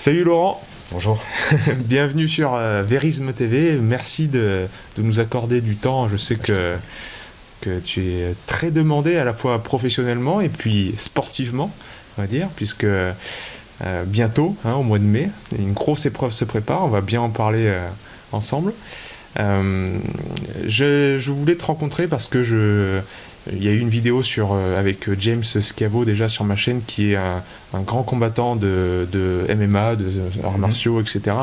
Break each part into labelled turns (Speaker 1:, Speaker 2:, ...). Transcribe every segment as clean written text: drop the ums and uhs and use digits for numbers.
Speaker 1: Salut Laurent,
Speaker 2: Bonjour.
Speaker 1: bienvenue sur Verisme TV. Merci de nous accorder du temps. Je sais que tu es très demandé à la fois professionnellement et puis sportivement, on va dire, puisque bientôt, au mois de mai, une grosse épreuve se prépare. On va bien en parler ensemble. Je voulais te rencontrer parce que il y a eu une vidéo avec James Schiavo déjà sur ma chaîne qui est un grand combattant de MMA, de arts martiaux, etc.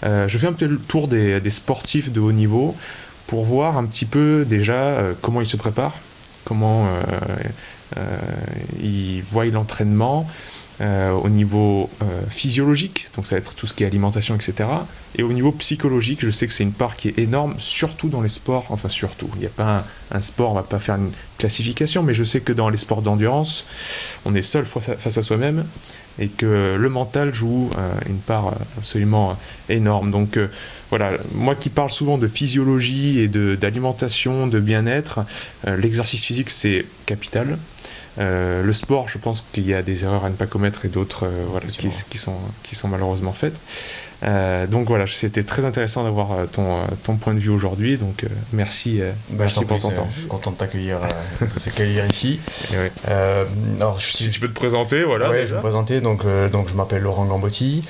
Speaker 1: Je fais un peu le tour des sportifs de haut niveau pour voir un petit peu déjà comment ils se préparent, comment ils voient l'entraînement au niveau physiologique, donc ça va être tout ce qui est alimentation, etc. Et au niveau psychologique, je sais que c'est une part qui est énorme, surtout dans les sports, enfin surtout, il n'y a pas un sport, on va pas faire une classification, mais je sais que dans les sports d'endurance, on est seul face à soi-même, et que le mental joue une part absolument énorme. Donc voilà, moi qui parle souvent de physiologie et d'alimentation, de bien-être, l'exercice physique c'est capital. Le sport, je pense qu'il y a des erreurs à ne pas commettre et d'autres qui sont malheureusement faites. Donc voilà, c'était très intéressant d'avoir ton point de vue aujourd'hui, donc merci, merci pour ton temps.
Speaker 2: Je suis content de t'accueillir ici.
Speaker 1: Ouais.
Speaker 2: Alors,
Speaker 1: Si tu peux te présenter, voilà.
Speaker 2: Ouais, je vais me présenter, donc je m'appelle Laurent Gambotti,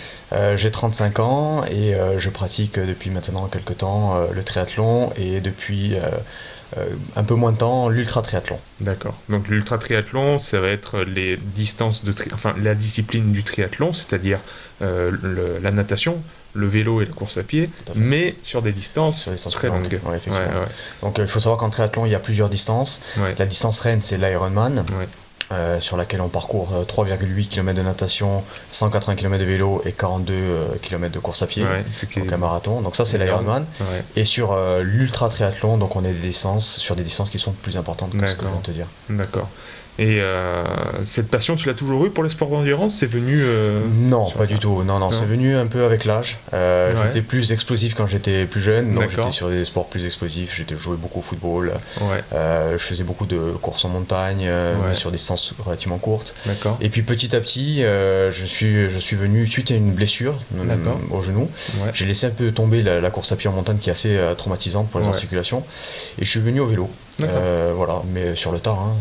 Speaker 2: j'ai 35 ans et je pratique depuis maintenant quelques temps le triathlon et depuis un peu moins de temps l'ultra-triathlon.
Speaker 1: D'accord. Donc l'ultra-triathlon, ça va être les distances la discipline du triathlon, c'est-à-dire la natation, le vélo et la course à pied, mais sur des distances très longues.
Speaker 2: Ouais, effectivement. Ouais. Donc il faut savoir qu'en triathlon, il y a plusieurs distances. Ouais. La distance reine, c'est l'Ironman. Ouais. Sur laquelle on parcourt 3,8 km de natation, 180 km de vélo et 42 km de course à pied, donc un marathon. Donc ça c'est l'Ironman. Ouais. Et sur l'ultra triathlon, donc on est sur des distances qui sont plus importantes que ce que je viens de te dire.
Speaker 1: D'accord. Et cette passion, tu l'as toujours eue pour les sports d'endurance? C'est venu
Speaker 2: Non, pas du tout. Non, c'est venu un peu avec l'âge. J'étais plus explosif quand j'étais plus jeune, donc j'étais sur des sports plus explosifs. J'étais joué beaucoup au football. Ouais. Je faisais beaucoup de courses en montagne, sur des distances relativement courtes. D'accord. Et puis petit à petit, je suis venu suite à une blessure au genou. Ouais. J'ai laissé un peu tomber la course à pied en montagne qui est assez traumatisante pour les articulations. Et je suis venu au vélo. Voilà, mais sur le tard,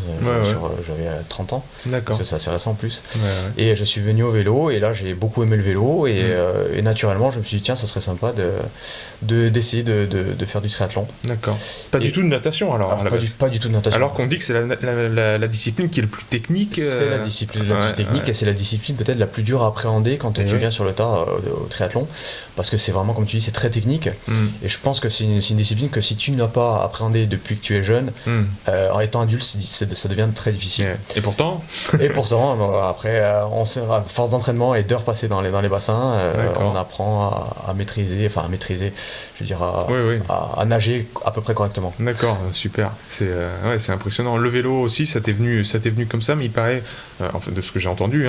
Speaker 2: j'avais 30 ans, c'est assez récent en plus, et je suis venu au vélo, et là j'ai beaucoup aimé le vélo, et naturellement je me suis dit tiens, ça serait sympa d'essayer de faire du triathlon.
Speaker 1: D'accord. Pas du tout de natation alors
Speaker 2: pas du tout de natation.
Speaker 1: Alors qu'on dit que c'est la discipline qui est le plus technique.
Speaker 2: C'est la discipline la plus technique, et c'est la discipline peut-être la plus dure à appréhender quand tu viens sur le tard au triathlon, parce que c'est vraiment, comme tu dis, c'est très technique, et je pense que c'est une discipline que si tu n'as pas appréhendé depuis que tu es jeune, en étant adulte, ça devient très difficile.
Speaker 1: Et pourtant
Speaker 2: après, à force d'entraînement et d'heures passées dans les bassins, on apprend à maîtriser, je veux dire, à nager à peu près correctement.
Speaker 1: D'accord, super. C'est impressionnant. Le vélo aussi, ça t'est venu comme ça, mais il paraît, de ce que j'ai entendu,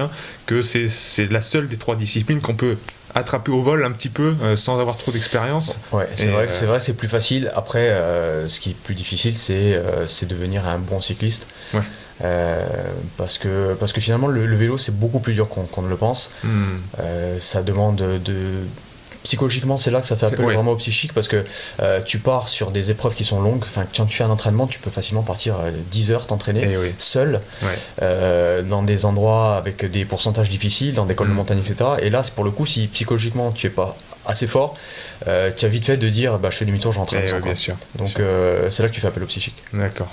Speaker 1: que c'est la seule des trois disciplines qu'on peut attraper au vol un petit peu sans avoir trop d'expérience.
Speaker 2: Ouais, c'est vrai que c'est plus facile. Après, ce qui est plus difficile, c'est devenir un bon cycliste. Ouais. Parce que finalement, le vélo, c'est beaucoup plus dur qu'on ne le pense. Ça demande psychologiquement, c'est là que ça fait appel vraiment au psychique, parce que tu pars sur des épreuves qui sont longues. Enfin, quand tu fais un entraînement, tu peux facilement partir 10 heures t'entraîner seul, dans des endroits avec des pourcentages difficiles, dans des cols de montagne, etc. Et là, c'est pour le coup, si psychologiquement tu es pas assez fort, tu as vite fait de dire je fais demi-tour, je rentre en
Speaker 1: bien sûr.
Speaker 2: Donc c'est là que tu fais appel au psychique.
Speaker 1: D'accord.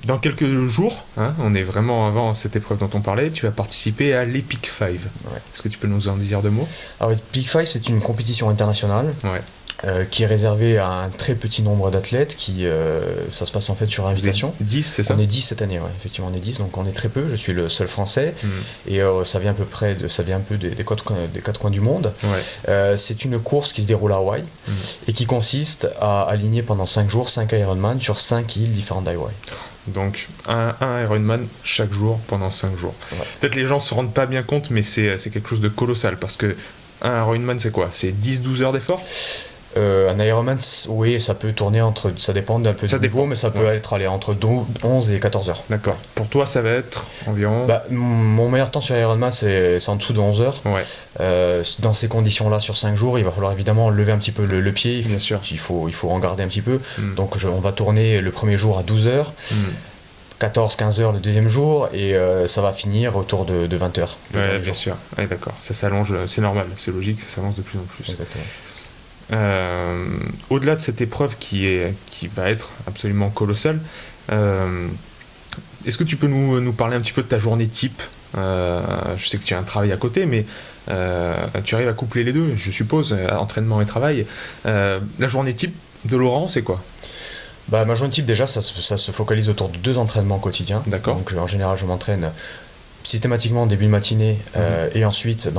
Speaker 1: Dans quelques jours, on est vraiment avant cette épreuve dont on parlait, tu vas participer à l'Epic 5. Est-ce que tu peux nous en dire deux mots?
Speaker 2: Alors l'Epic 5, c'est une compétition internationale qui est réservée à un très petit nombre d'athlètes, ça se passe en fait sur invitation.
Speaker 1: 10, c'est ça?
Speaker 2: On est 10 cette année, effectivement on est 10, donc on est très peu, je suis le seul français, et ça vient un peu des quatre coins du monde. C'est une course qui se déroule à Hawaï, et qui consiste à aligner pendant 5 jours 5 Ironman sur 5 îles différentes d'Hawaï.
Speaker 1: Donc un Ironman chaque jour pendant 5 jours. Peut-être les gens ne se rendent pas bien compte, mais c'est quelque chose de colossal, parce que un Ironman, c'est quoi? C'est 10-12 heures d'effort?
Speaker 2: Un Ironman, oui, ça peut tourner entre... Ça dépend d'un peu du niveau, mais ça peut être entre 11 et 14 heures.
Speaker 1: D'accord. Pour toi, ça va être environ...
Speaker 2: Mon meilleur temps sur Ironman, c'est en dessous de 11 heures.
Speaker 1: Ouais.
Speaker 2: Dans ces conditions-là, sur 5 jours, il va falloir évidemment lever un petit peu le pied.
Speaker 1: Bien sûr.
Speaker 2: Il faut en garder un petit peu. Donc on va tourner le premier jour à 12 heures. 14-15 heures le deuxième jour, et ça va finir autour de 20 heures.
Speaker 1: Ouais, bien sûr. Ouais, d'accord. Ça s'allonge, c'est normal, c'est logique, ça s'allonge de plus en plus.
Speaker 2: Exactement.
Speaker 1: Au-delà de cette épreuve qui va être absolument colossale, est-ce que tu peux nous parler un petit peu de ta journée type? Je sais que tu as un travail à côté, mais tu arrives à coupler les deux, je suppose, entraînement et travail. La journée type de Laurent, c'est quoi?
Speaker 2: Ma journée type, déjà, ça se focalise autour de 2 entraînements quotidiens.
Speaker 1: D'accord.
Speaker 2: Donc en général, je m'entraîne systématiquement en début de matinée et ensuite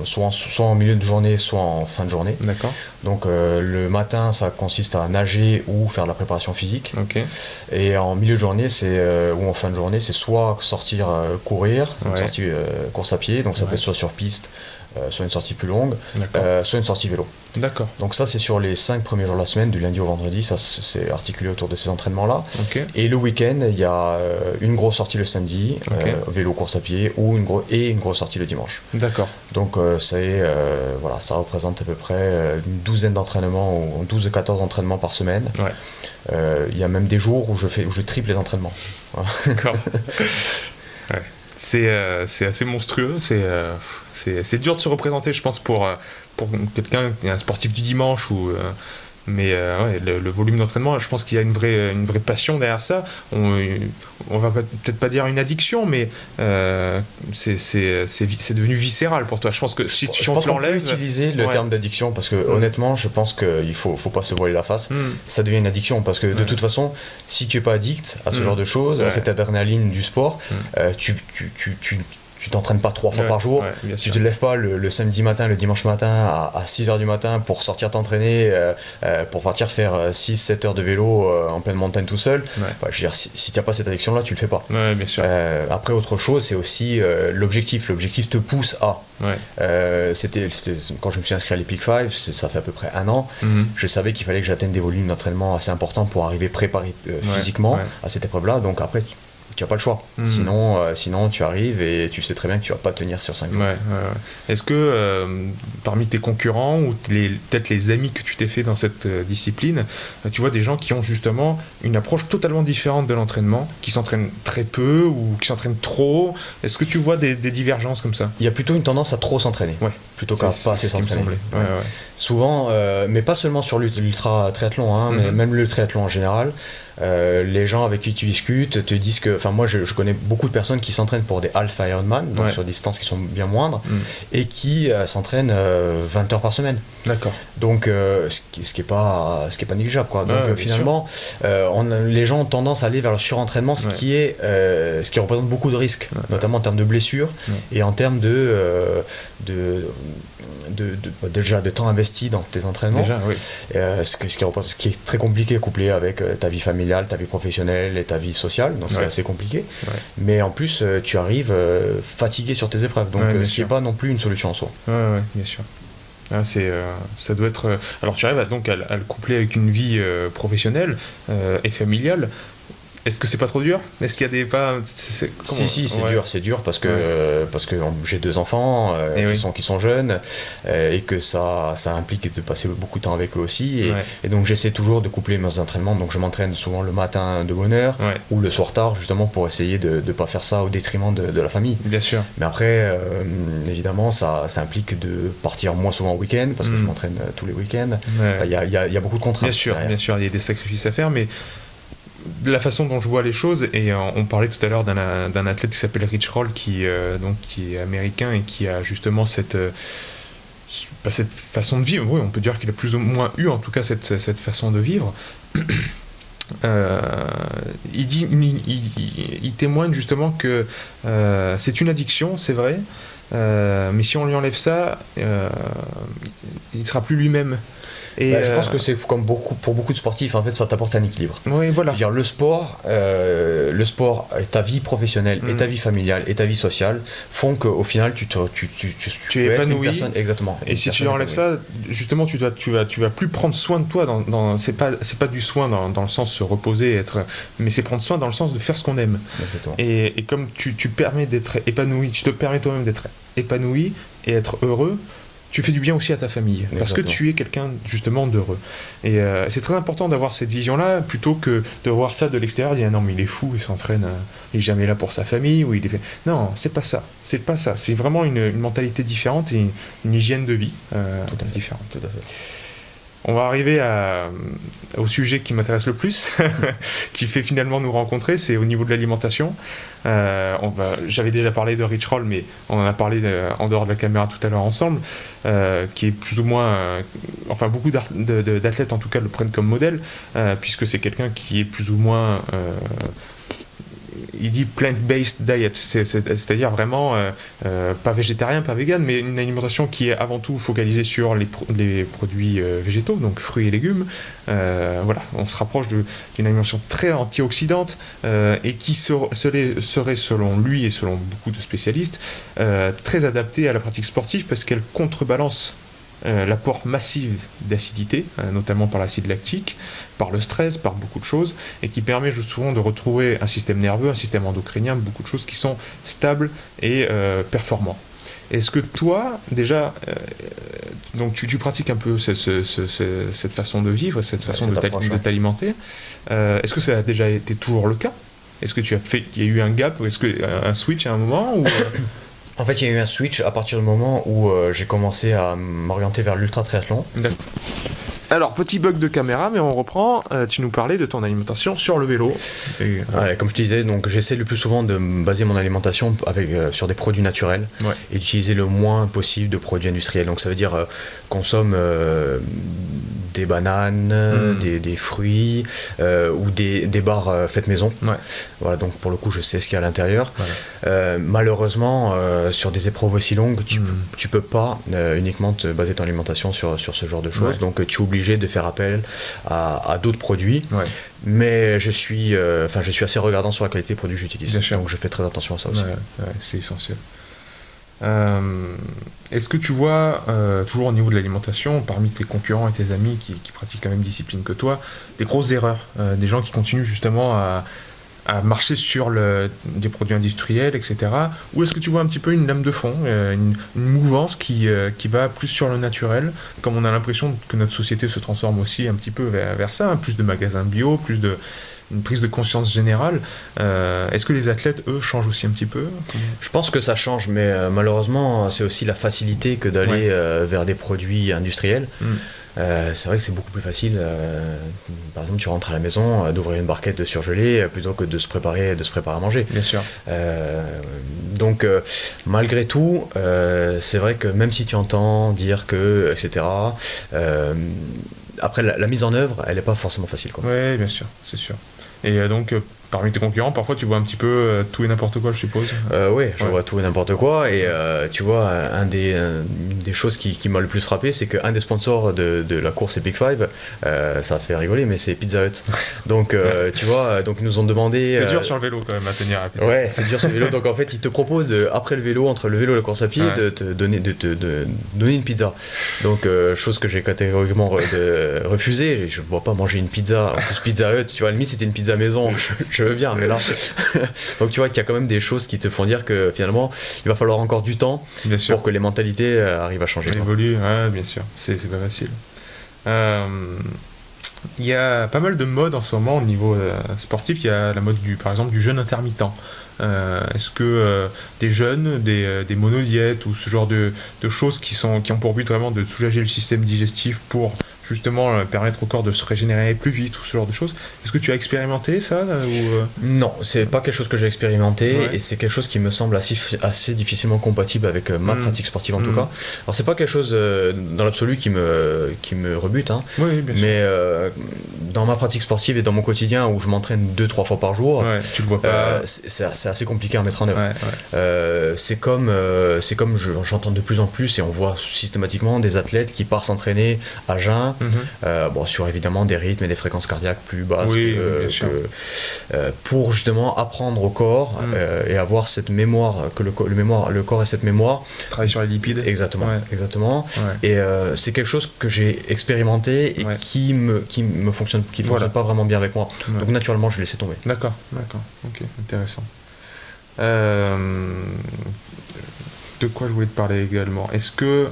Speaker 2: soit en milieu de journée, soit en fin de journée.
Speaker 1: D'accord.
Speaker 2: Donc le matin, ça consiste à nager ou faire de la préparation physique.
Speaker 1: Okay.
Speaker 2: Et en milieu de journée, ou en fin de journée, c'est soit sortir courir, sortie course à pied, donc ça peut être soit sur piste, soit une sortie plus longue, soit une sortie vélo.
Speaker 1: D'accord.
Speaker 2: Donc ça, c'est sur les 5 premiers jours de la semaine, du lundi au vendredi, ça c'est articulé autour de ces entraînements-là.
Speaker 1: Okay.
Speaker 2: Et le week-end, il y a une grosse sortie le samedi, vélo, course à pied, ou une grosse sortie le dimanche.
Speaker 1: D'accord.
Speaker 2: Donc ça représente à peu près une douzaine d'entraînements, ou 12-14 entraînements par semaine.
Speaker 1: Ouais.
Speaker 2: Il y a même des jours où je triple les entraînements. Voilà.
Speaker 1: D'accord. Ouais. C'est assez monstrueux, c'est dur de se représenter, je pense, pour quelqu'un, un sportif du dimanche, mais le volume d'entraînement, je pense qu'il y a une vraie passion derrière ça. On va peut-être pas dire une addiction, mais c'est devenu viscéral pour toi. Je pense que si tu l'enlèves...
Speaker 2: On peut utiliser le terme d'addiction, parce que honnêtement, je pense qu'il faut pas se voiler la face. Ça devient une addiction, parce que de toute façon, si tu es pas addict à ce genre de choses, à cette adrénaline du sport, tu t'entraînes pas 3 fois par jour, tu te lèves pas le samedi matin, le dimanche matin à 6h du matin pour sortir t'entraîner, pour partir faire 6-7 heures de vélo en pleine montagne tout seul. Je veux dire, si tu n'as pas cette addiction là, tu le fais pas.
Speaker 1: Bien sûr.
Speaker 2: Après, autre chose, c'est aussi l'objectif. L'objectif te pousse à. C'était quand je me suis inscrit à l'Epic 5, ça fait à peu près 1 an, je savais qu'il fallait que j'atteigne des volumes d'entraînement assez importants pour arriver préparé physiquement à cette épreuve là. Donc après, tu n'as pas le choix. Sinon, tu arrives et tu sais très bien que tu vas pas tenir sur 5 jours.
Speaker 1: Est-ce que parmi tes concurrents ou peut-être les amis que tu t'es fait dans cette discipline, tu vois des gens qui ont justement une approche totalement différente de l'entraînement, qui s'entraînent très peu ou qui s'entraînent trop? Est-ce que tu vois des divergences comme ça?
Speaker 2: Il y a plutôt une tendance à trop s'entraîner, plutôt qu'à pas assez s'entraîner. Souvent, mais pas seulement sur l'ultra triathlon, mais même le triathlon en général. Les gens avec qui tu discutes te disent que, moi je connais beaucoup de personnes qui s'entraînent pour des half Ironman, donc sur des distances qui sont bien moindres, et qui s'entraînent 20 heures par semaine.
Speaker 1: D'accord.
Speaker 2: Donc ce qui est pas négligeable, quoi. Donc finalement les gens ont tendance à aller vers le surentraînement, ce qui représente beaucoup de risques, notamment en termes de blessures et en termes déjà de temps investi dans tes entraînements. Ce qui est très compliqué, couplé avec ta vie familiale, ta vie professionnelle et ta vie sociale, donc c'est assez compliqué. Mais en plus, tu arrives fatigué sur tes épreuves, donc ce qui n'est pas non plus une solution en soi.
Speaker 1: Bien sûr. Ça doit être... Alors tu arrives donc à le coupler avec une vie professionnelle et familiale. Est-ce que c'est pas trop dur? Est-ce qu'il y a des pas...
Speaker 2: Si, c'est dur parce que j'ai 2 enfants qui sont jeunes et que ça implique de passer beaucoup de temps avec eux aussi, et donc j'essaie toujours de coupler mes entraînements. Donc je m'entraîne souvent le matin de bonne heure ou le soir tard, justement pour essayer de ne pas faire ça au détriment de la famille.
Speaker 1: Bien sûr.
Speaker 2: Mais après évidemment ça implique de partir moins souvent au week-end, parce que je m'entraîne tous les week-ends. Il y a beaucoup de contraintes.
Speaker 1: Bien sûr, il y a des sacrifices à faire, mais de la façon dont je vois les choses, et on parlait tout à l'heure d'un athlète qui s'appelle Rich Roll, qui est américain et qui a justement cette façon de vivre. On peut dire qu'il a plus ou moins eu en tout cas cette façon de vivre. Il témoigne justement que c'est une addiction, c'est vrai, mais si on lui enlève ça, il ne sera plus lui-même.
Speaker 2: Et je pense que c'est comme pour beaucoup de sportifs, en fait, ça t'apporte un équilibre.
Speaker 1: Oui, voilà.
Speaker 2: C'est-à-dire le sport et ta vie professionnelle, et ta vie familiale, et ta vie sociale font qu'au final, tu
Speaker 1: es épanoui.
Speaker 2: Une personne, exactement.
Speaker 1: Et si tu enlèves ça, justement, tu vas plus prendre soin de toi. C'est pas du soin dans le sens se reposer, mais c'est prendre soin dans le sens de faire ce qu'on aime.
Speaker 2: Exactement.
Speaker 1: Et comme tu permets d'être épanoui, tu te permets toi-même d'être épanoui et être heureux, tu fais du bien aussi à ta famille, parce que tu es quelqu'un justement d'heureux. Et c'est très important d'avoir cette vision-là, plutôt que de voir ça de l'extérieur, dire non mais il est fou, il s'entraîne, il est jamais là pour sa famille, ou il est fait... Non, c'est pas ça, c'est vraiment une mentalité différente et une hygiène de vie différente.
Speaker 2: Tout à fait.
Speaker 1: On va arriver au sujet qui m'intéresse le plus, qui fait finalement nous rencontrer, c'est au niveau de l'alimentation. J'avais déjà parlé de Rich Roll, mais on en a parlé en dehors de la caméra tout à l'heure ensemble, qui est plus ou moins... beaucoup d'athlètes en tout cas le prennent comme modèle, puisque c'est quelqu'un qui est plus ou moins... il dit plant-based diet, c'est-à-dire vraiment pas végétarien, pas vegan, mais une alimentation qui est avant tout focalisée sur les produits végétaux, donc fruits et légumes. On se rapproche d'une alimentation très antioxydante et qui serait, selon lui et selon beaucoup de spécialistes, très adaptée à la pratique sportive parce qu'elle contrebalance l'apport massif d'acidité, notamment par l'acide lactique, par le stress, par beaucoup de choses, et qui permet souvent de retrouver un système nerveux, un système endocrinien, beaucoup de choses qui sont stables et performants. Est-ce que toi, déjà, donc tu pratiques un peu cette façon de vivre, cette façon de t'alimenter, est-ce que ça a déjà été toujours le cas ? Est-ce que il y a eu un gap, ou est-ce que un switch à un moment ou
Speaker 2: En fait, il y a eu un switch à partir du moment où j'ai commencé à m'orienter vers l'ultra-triathlon.
Speaker 1: D'accord. Alors, petit bug de caméra, mais on reprend. Tu nous parlais de ton alimentation sur le vélo.
Speaker 2: Comme je te disais, donc, j'essaie le plus souvent de baser mon alimentation sur des produits naturels et d'utiliser le moins possible de produits industriels. Donc ça veut dire consomme des bananes, des fruits ou des barres faites maison. Voilà, donc pour le coup, je sais ce qu'il y a à l'intérieur. Malheureusement, sur des épreuves aussi longues, tu peux pas uniquement te baser ton alimentation sur ce genre de choses. Donc tu es obligé de faire appel à d'autres produits. Mais je suis assez regardant sur la qualité des produits que j'utilise. Donc je fais très attention à ça aussi.
Speaker 1: C'est essentiel. Est-ce que tu vois, toujours au niveau de l'alimentation, parmi tes concurrents et tes amis qui pratiquent la même discipline que toi, des grosses erreurs, des gens qui continuent justement à marcher sur des produits industriels, etc. Ou est-ce que tu vois un petit peu une lame de fond, une mouvance qui va plus sur le naturel, comme on a l'impression que notre société se transforme aussi un petit peu vers ça, plus de magasins bio, une prise de conscience générale. Est-ce que les athlètes, eux, changent aussi un petit peu ?
Speaker 2: Je pense que ça change, mais malheureusement, c'est aussi la facilité que d'aller vers des produits industriels. C'est vrai que c'est beaucoup plus facile. Par exemple, tu rentres à la maison, d'ouvrir une barquette de surgelé plutôt que de se préparer à manger.
Speaker 1: Bien sûr.
Speaker 2: Donc, malgré tout, c'est vrai que même si tu entends dire que, etc., après, la mise en œuvre, elle n'est pas forcément facile.
Speaker 1: Oui, bien sûr, c'est sûr. Et donc, parmi tes concurrents, parfois tu vois un petit peu tout et n'importe quoi, je suppose.
Speaker 2: Oui, je vois tout et n'importe quoi. Et tu vois, une des choses qui m'a le plus frappé, c'est qu'un des sponsors de la course Epic Five, ça fait rigoler, mais c'est Pizza Hut. Donc, tu vois, donc ils nous ont demandé...
Speaker 1: C'est dur sur le vélo quand même à tenir à Pizza Hut.
Speaker 2: Ouais, c'est dur sur le vélo. Donc en fait, ils te proposent, après le vélo, entre le vélo et la course à pied, de te donner une pizza. Donc, chose que j'ai catégoriquement refusée. Je ne vois pas manger une pizza. En plus, Pizza Hut, tu vois, à la limite, c'était une pizza maison. Je veux bien, mais là... Donc tu vois qu'il y a quand même des choses qui te font dire que finalement, il va falloir encore du temps pour que les mentalités arrivent à changer.
Speaker 1: Évoluer, bien sûr, c'est pas facile. Il y a pas mal de modes en ce moment au niveau sportif. Il y a la mode par exemple du jeûne intermittent. Est-ce que des jeûnes, des monodiètes ou ce genre de choses qui ont pour but vraiment de soulager le système digestif pour justement permettre au corps de se régénérer plus vite ou ce genre de choses, est-ce que tu as expérimenté ça
Speaker 2: Non, c'est pas quelque chose que j'ai expérimenté et c'est quelque chose qui me semble assez difficilement compatible avec ma pratique sportive en tout cas. Alors c'est pas quelque chose dans l'absolu qui me rebute,
Speaker 1: oui, bien sûr.
Speaker 2: Mais dans ma pratique sportive et dans mon quotidien où je m'entraîne 2-3 fois par jour,
Speaker 1: tu le vois pas.
Speaker 2: C'est assez compliqué à mettre en œuvre. C'est comme j'entends de plus en plus et on voit systématiquement des athlètes qui partent s'entraîner à jeun, sur évidemment des rythmes et des fréquences cardiaques plus basses pour justement apprendre au corps et avoir cette mémoire, que le corps ait cette mémoire.
Speaker 1: Travailler sur les lipides.
Speaker 2: Exactement. Et c'est quelque chose que j'ai expérimenté et qui fonctionne pas vraiment bien avec moi. Donc naturellement, je l'ai laissé tomber.
Speaker 1: D'accord. Ok, intéressant. De quoi je voulais te parler également? Est-ce que,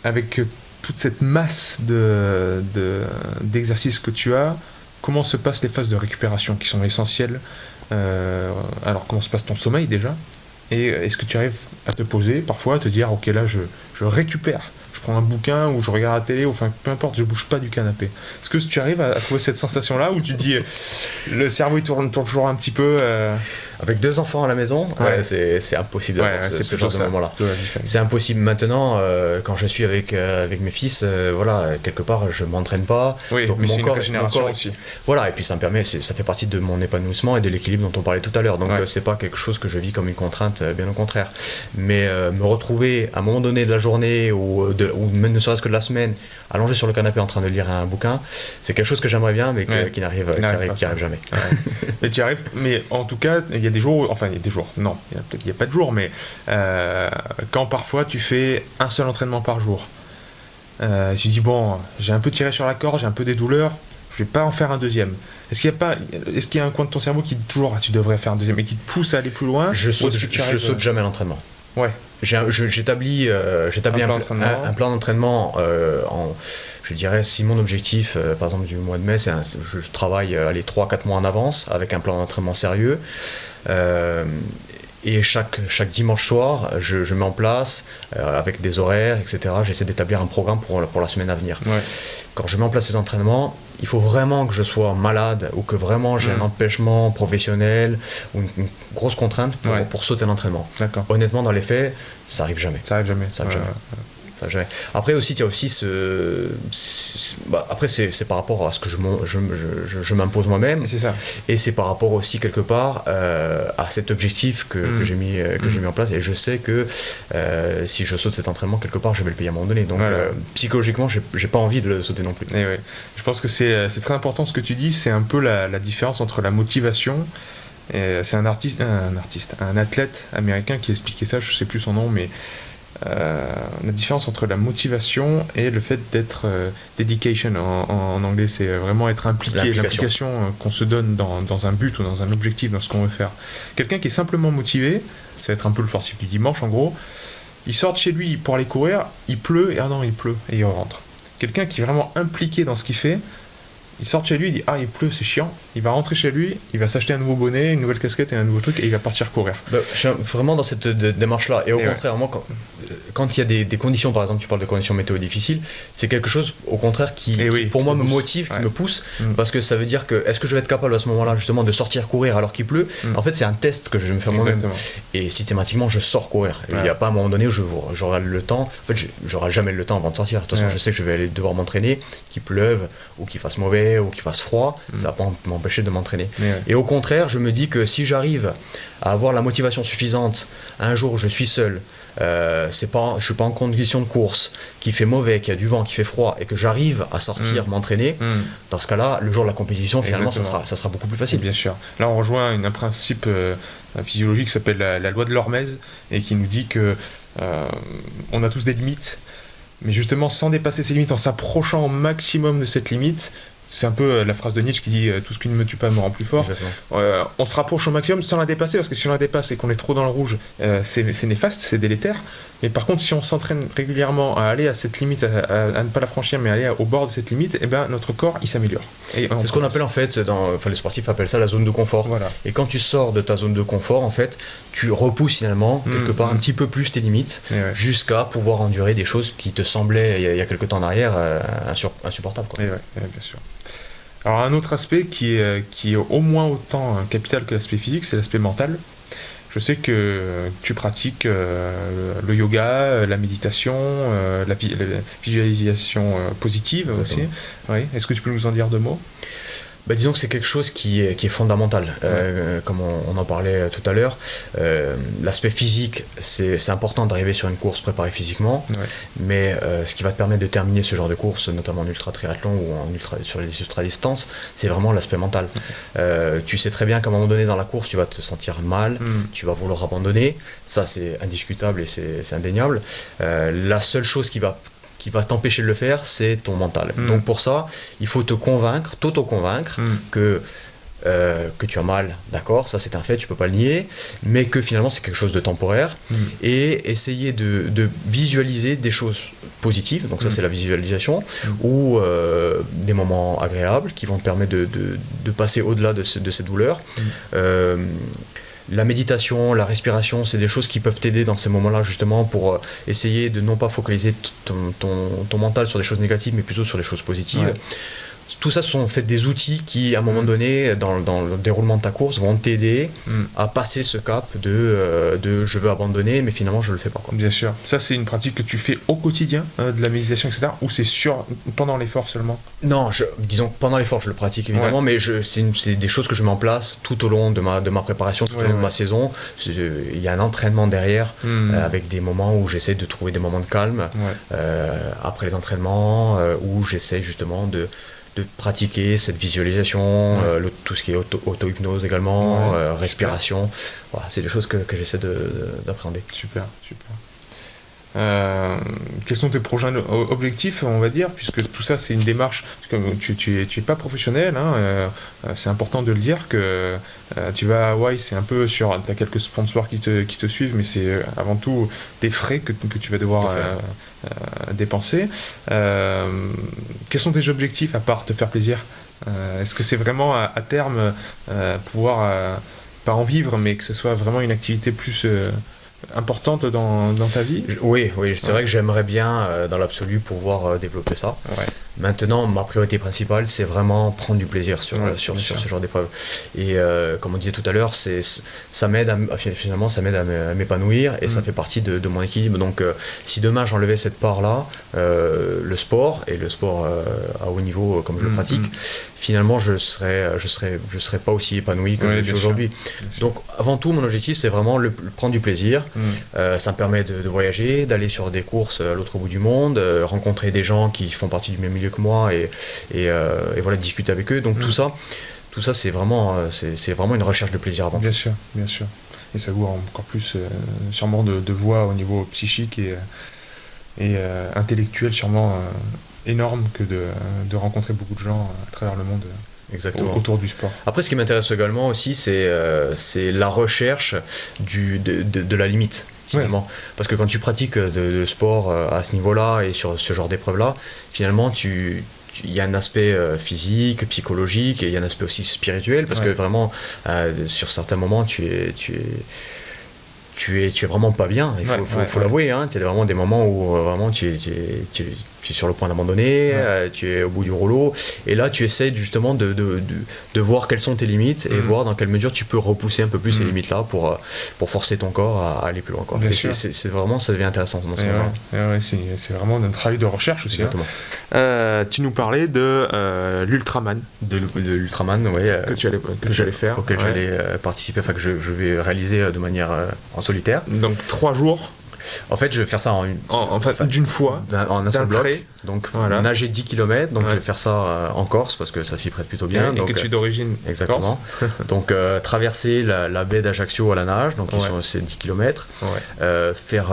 Speaker 1: avec toute cette masse d'exercices que tu as, comment se passent les phases de récupération qui sont essentielles? Alors, comment se passe ton sommeil déjà? Et est-ce que tu arrives à te poser parfois, à te dire, ok, là, je récupère, je prends un bouquin ou je regarde la télé, ou enfin, peu importe, je bouge pas du canapé. Est-ce que tu arrives à trouver cette sensation-là où tu te dis, le cerveau il tourne toujours un petit peu
Speaker 2: Avec 2 enfants à la maison, c'est impossible d'avoir ce genre de moment-là. C'est impossible. Maintenant, quand je suis avec mes fils, quelque part, je m'entraîne pas.
Speaker 1: Oui, donc mais c'est une régénération aussi.
Speaker 2: Voilà, et puis ça fait partie de mon épanouissement et de l'équilibre dont on parlait tout à l'heure. Donc c'est pas quelque chose que je vis comme une contrainte, bien au contraire. Mais me retrouver à un moment donné de la journée ou même ne serait-ce que de la semaine, allongé sur le canapé en train de lire un bouquin, c'est quelque chose que j'aimerais bien, mais qui n'arrive jamais.
Speaker 1: Mais tu arrives, mais en tout cas, il y a des jours, non, il n'y a pas de jours, mais quand parfois tu fais un seul entraînement par jour, tu dis bon, j'ai un peu tiré sur la corde, j'ai un peu des douleurs, je vais pas en faire un deuxième. Est-ce qu'il y a un coin de ton cerveau qui dit toujours tu devrais faire un deuxième et qui te pousse à aller plus loin?
Speaker 2: Je saute jamais l'entraînement. J'établis un plan d'entraînement je dirais, si mon objectif, par exemple du mois de mai, je travaille 3-4 mois en avance avec un plan d'entraînement sérieux. Et chaque dimanche soir, je mets en place, avec des horaires, etc., j'essaie d'établir un programme pour la semaine à venir. Quand je mets en place ces entraînements, il faut vraiment que je sois malade ou que vraiment j'ai un empêchement professionnel ou une grosse contrainte pour sauter l'entraînement. Honnêtement, dans les faits, ça arrive jamais. Après aussi, il y a aussi après c'est par rapport à ce que je m'impose moi-même.
Speaker 1: C'est ça.
Speaker 2: Et c'est par rapport aussi quelque part à cet objectif que j'ai mis en place. Et je sais que si je saute cet entraînement quelque part, je vais le payer à un moment donné. Donc psychologiquement, j'ai pas envie de le sauter non plus.
Speaker 1: Et je pense que c'est très important ce que tu dis. C'est un peu la différence entre la motivation. C'est un athlète américain qui expliquait ça. Je sais plus son nom, mais la différence entre la motivation et le fait d'être dedication en anglais, c'est vraiment être impliqué, l'implication qu'on se donne dans un but ou dans un objectif, dans ce qu'on veut faire. Quelqu'un qui est simplement motivé, ça va être un peu le sportif du dimanche en gros, il sort de chez lui pour aller courir, il pleut, il pleut, et il rentre. Quelqu'un qui est vraiment impliqué dans ce qu'il fait, il sort de chez lui, il dit il pleut, c'est chiant. Il va rentrer chez lui, il va s'acheter un nouveau bonnet, une nouvelle casquette et un nouveau truc, et il va partir courir.
Speaker 2: Je suis vraiment dans cette démarche-là. Et au contraire, moi, quand il y a des conditions, par exemple, tu parles de conditions météo difficiles, c'est quelque chose, au contraire, qui pour moi me motive, qui me pousse, parce que ça veut dire que est-ce que je vais être capable à ce moment-là, justement, de sortir courir alors qu'il pleut? En fait, c'est un test que je vais me faire moi-même. Et systématiquement, je sors courir. Il n'y a pas un moment donné où j'aurai le temps. En fait, j'aurai jamais le temps avant de sortir. De toute façon, je sais que je vais devoir m'entraîner, qu'il pleuve ou qu'il fasse mauvais ou qu'il fasse froid, ça va pas m'empêcher de m'entraîner. Et au contraire, je me dis que si j'arrive à avoir la motivation suffisante, un jour où je suis seul, je suis pas en condition de course, qu'il fait mauvais, qu'il y a du vent, qu'il fait froid, et que j'arrive à sortir, m'entraîner, dans ce cas-là, le jour de la compétition, finalement, ça sera beaucoup plus facile.
Speaker 1: Bien sûr. Là, on rejoint un principe physiologique qui s'appelle la loi de l'Hormèse, et qui nous dit que on a tous des limites, mais justement, sans dépasser ces limites, en s'approchant au maximum de cette limite, c'est un peu la phrase de Nietzsche qui dit tout ce qui ne me tue pas me rend plus fort. On se rapproche au maximum sans la dépasser, parce que si on la dépasse et qu'on est trop dans le rouge, c'est néfaste, c'est délétère. Mais par contre, si on s'entraîne régulièrement à aller à cette limite, à ne pas la franchir, mais à aller au bord de cette limite, notre corps il s'améliore.
Speaker 2: C'est ce qu'on appelle en fait, les sportifs appellent ça la zone de confort. Et quand tu sors de ta zone de confort, en fait, tu repousses finalement quelque part un petit peu plus tes limites, jusqu'à pouvoir endurer des choses qui te semblaient il y a quelques temps en arrière insupportables.
Speaker 1: Bien sûr. Alors un autre aspect qui est au moins autant capital que l'aspect physique, c'est l'aspect mental. Je sais que tu pratiques le yoga, la méditation, la visualisation positive. Exactement. Aussi. Oui. Est-ce que tu peux nous en dire 2 mots?
Speaker 2: Disons que c'est quelque chose qui est fondamental, comme on en parlait tout à l'heure. L'aspect physique, c'est important d'arriver sur une course préparée physiquement, mais ce qui va te permettre de terminer ce genre de course, notamment en ultra-triathlon ou sur les ultra-distances, c'est vraiment l'aspect mental. Tu sais très bien qu'à un moment donné dans la course, tu vas te sentir mal, tu vas vouloir abandonner, ça c'est indiscutable et c'est indéniable. La seule chose qui va t'empêcher de le faire, c'est ton mental. Donc pour ça, il faut t'auto-convaincre que tu as mal, d'accord, ça c'est un fait, tu peux pas le nier, mais que finalement c'est quelque chose de temporaire, et essayer de visualiser des choses positives, donc ça c'est la visualisation, ou des moments agréables qui vont te permettre de passer au-delà de cette douleur. La méditation, la respiration, c'est des choses qui peuvent t'aider dans ces moments-là justement pour essayer de non pas focaliser ton mental sur des choses négatives, mais plutôt sur des choses positives. Tout ça, ce sont en fait des outils qui, à un moment donné, dans le déroulement de ta course, vont t'aider à passer ce cap de je veux abandonner, mais finalement je le fais pas.
Speaker 1: Bien sûr. Ça, c'est une pratique que tu fais au quotidien, de la méditation, etc. Ou c'est pendant l'effort seulement?
Speaker 2: Non, disons pendant l'effort, je le pratique évidemment, mais c'est des choses que je mets en place tout au long de ma préparation, tout au long de ma saison. Il y a un entraînement derrière, avec des moments où j'essaie de trouver des moments de calme, après les entraînements, où j'essaie justement de pratiquer cette visualisation, tout ce qui est auto-hypnose également, respiration. Voilà, c'est des choses que j'essaie d'appréhender.
Speaker 1: Super, super. Quels sont tes prochains objectifs, on va dire, puisque tout ça c'est une démarche, parce que tu es pas professionnel, c'est important de le dire que tu vas à Hawaï, c'est un peu tu as quelques sponsors qui te suivent, mais c'est avant tout des frais que tu vas devoir dépenser. Quels sont tes objectifs à part te faire plaisir? Est-ce que c'est vraiment à terme pouvoir pas en vivre, mais que ce soit vraiment une activité plus importante dans ta vie?
Speaker 2: Oui, c'est vrai que j'aimerais bien dans l'absolu pouvoir développer ça. Maintenant, ma priorité principale, c'est vraiment prendre du plaisir sur ce genre d'épreuve. Et comme on disait tout à l'heure, ça m'aide à m'épanouir, et ça fait partie de mon équilibre. Donc si demain j'enlevais cette part-là, le sport à haut niveau comme je le pratique, finalement je serais pas aussi épanoui que je suis aujourd'hui. Donc avant tout, mon objectif, c'est vraiment prendre du plaisir. Ça me permet de voyager, d'aller sur des courses à l'autre bout du monde, rencontrer des gens qui font partie du même milieu que moi, et voilà, discuter avec eux. Donc tout ça c'est vraiment une recherche de plaisir avant.
Speaker 1: Bien sûr. Et ça ouvre encore plus sûrement de voies au niveau psychique et intellectuel sûrement énorme que de rencontrer beaucoup de gens à travers le monde.
Speaker 2: Exactement.
Speaker 1: Autour du sport.
Speaker 2: Après, ce qui m'intéresse également aussi, c'est la recherche de la limite, finalement. Parce que quand tu pratiques de sport à ce niveau-là et sur ce genre d'épreuve-là, finalement, il y a un aspect physique, psychologique, et il y a un aspect aussi spirituel, parce que vraiment, sur certains moments, tu es vraiment pas bien, il faut l'avouer. Tu as vraiment des moments où vraiment tu es sur le point d'abandonner, tu es au bout du rouleau, et là tu essaies justement de voir quelles sont tes limites, et voir dans quelle mesure tu peux repousser un peu plus ces limites là pour forcer ton corps à aller plus loin, quoi. Et c'est vraiment, ça devient intéressant dans ce moment-là.
Speaker 1: C'est vraiment un travail de recherche aussi.
Speaker 2: Exactement.
Speaker 1: Tu nous parlais de l'Ultraman.
Speaker 2: De l'Ultraman,
Speaker 1: que tu allais faire,
Speaker 2: auquel j'allais participer, enfin que je vais réaliser de manière en solitaire.
Speaker 1: Donc 3 jours.
Speaker 2: En fait, je vais faire ça
Speaker 1: d'une fois,
Speaker 2: en un seul bloc.
Speaker 1: Trait.
Speaker 2: Donc, nager 10 km. Donc, je vais faire ça en Corse parce que ça s'y prête plutôt bien.
Speaker 1: Et que tu es d'origine
Speaker 2: exactement. Donc, traverser la baie d'Ajaccio à la nage, donc c'est 10 km. Faire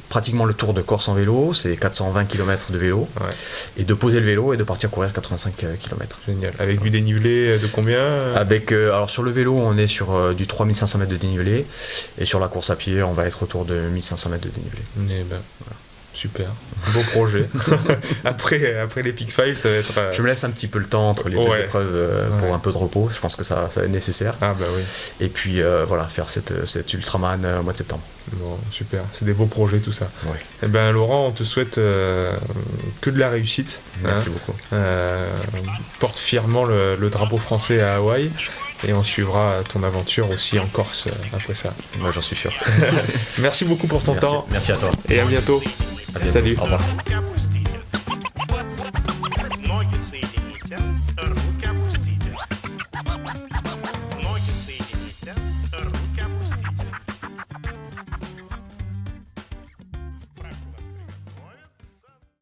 Speaker 2: pratiquement le tour de Corse en vélo, c'est 420 km de vélo. Et de poser le vélo et de partir courir 85 km.
Speaker 1: Génial. Avec du dénivelé de combien?
Speaker 2: Alors, sur le vélo, on est sur du 3500 mètres de dénivelé. Et sur la course à pied, on va être autour de 1500 mètres de dénivelé.
Speaker 1: Voilà. Super, beau projet. après les Peak 5, ça va être...
Speaker 2: Je me laisse un petit peu le temps entre les deux épreuves pour un peu de repos. Je pense que ça va être nécessaire.
Speaker 1: Ah bah oui.
Speaker 2: Et puis faire cet Ultraman au mois de septembre.
Speaker 1: Bon, super, c'est des beaux projets tout ça.
Speaker 2: Oui.
Speaker 1: Eh ben Laurent, on te souhaite que de la réussite.
Speaker 2: Merci beaucoup.
Speaker 1: Porte fièrement le drapeau français à Hawaï. et on suivra ton aventure aussi en Corse après ça.
Speaker 2: Moi j'en suis sûr.
Speaker 1: Merci beaucoup pour ton temps.
Speaker 2: Merci à toi.
Speaker 1: Et à bientôt.
Speaker 2: À bientôt.
Speaker 1: Salut.
Speaker 2: Au revoir.